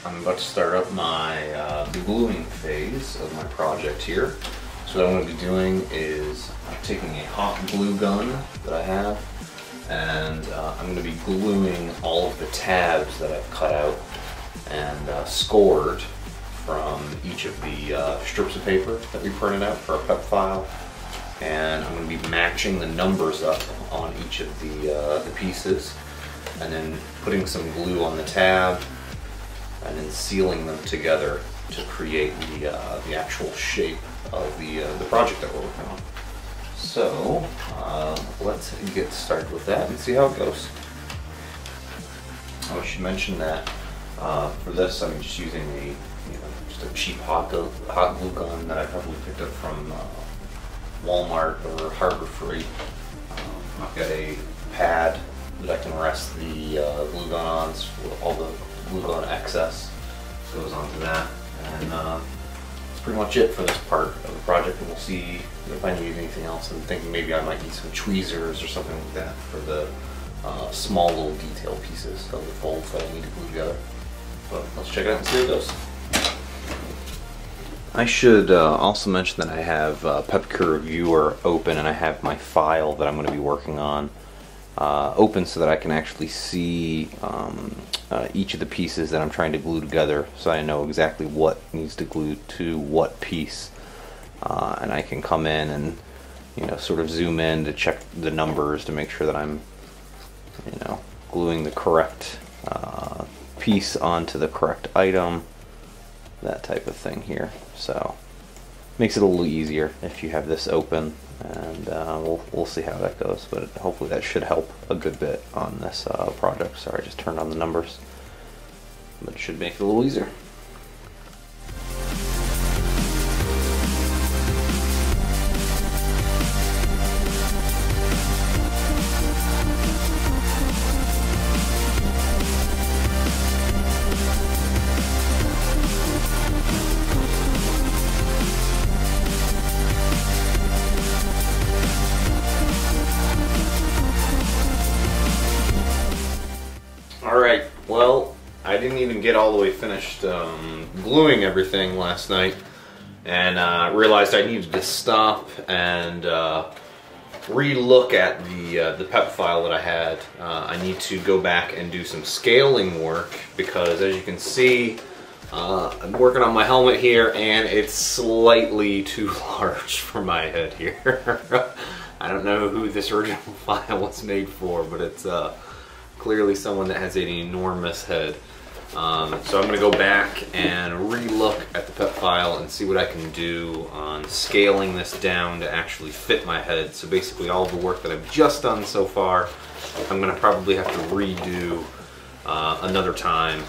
I'm about to start up my gluing phase of my project here. So what I'm going to be doing is taking a hot glue gun that I have, and I'm going to be gluing all of the tabs that I've cut out and scored from each of the strips of paper that we printed out for our PEP file. And I'm going to be matching the numbers up on each of the pieces, and then putting some glue on the tab, and then sealing them together to create the actual shape of the project that we're working on. So let's get started with that and see how it goes. I should mention that for this I'm just using just a cheap hot glue gun that I probably picked up from Walmart or Harbor Freight. I've got a pad that I can rest the glue gun on, so all the glue gun excess goes onto that, and that's pretty much it for this part of the project. And we'll see if I need anything else. I'm thinking maybe I might need some tweezers or something like that for the small little detail pieces of the folds that I need to glue together. But let's check it out and see how it goes. I should also mention that I have Pepakura Viewer open, and I have my file that I'm going to be working on open so that I can actually see each of the pieces that I'm trying to glue together, so I know exactly what needs to glue to what piece, and I can come in and sort of zoom in to check the numbers to make sure that I'm gluing the correct piece onto the correct item, that type of thing here. So makes it a little easier if you have this open, and we'll see how that goes, but hopefully that should help a good bit on this project. Sorry, I just turned on the numbers, but it should make it a little easier. Alright, well, I didn't even get all the way finished gluing everything last night, and realized I needed to stop and re-look at the PEP file that I had. I need to go back and do some scaling work, because as you can see, I'm working on my helmet here, and it's slightly too large for my head here. I don't know who this original file was made for, but it's clearly someone that has an enormous head. So I'm going to go back and re-look at the PEP file and see what I can do on scaling this down to actually fit my head. So basically all the work that I've just done so far, I'm going to probably have to redo another time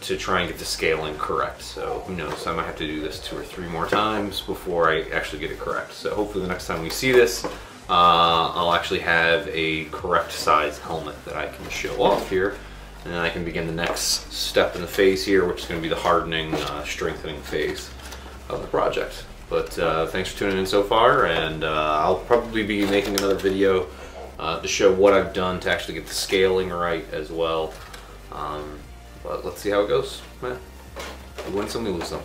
to try and get the scaling correct. So who knows, I might have to do this 2 or 3 more times before I actually get it correct. So hopefully the next time we see this, I'll actually have a correct size helmet that I can show off here, and then I can begin the next step in the phase here, which is going to be the hardening, strengthening phase of the project. But thanks for tuning in so far, and I'll probably be making another video to show what I've done to actually get the scaling right as well. But let's see how it goes. We win some, we lose some.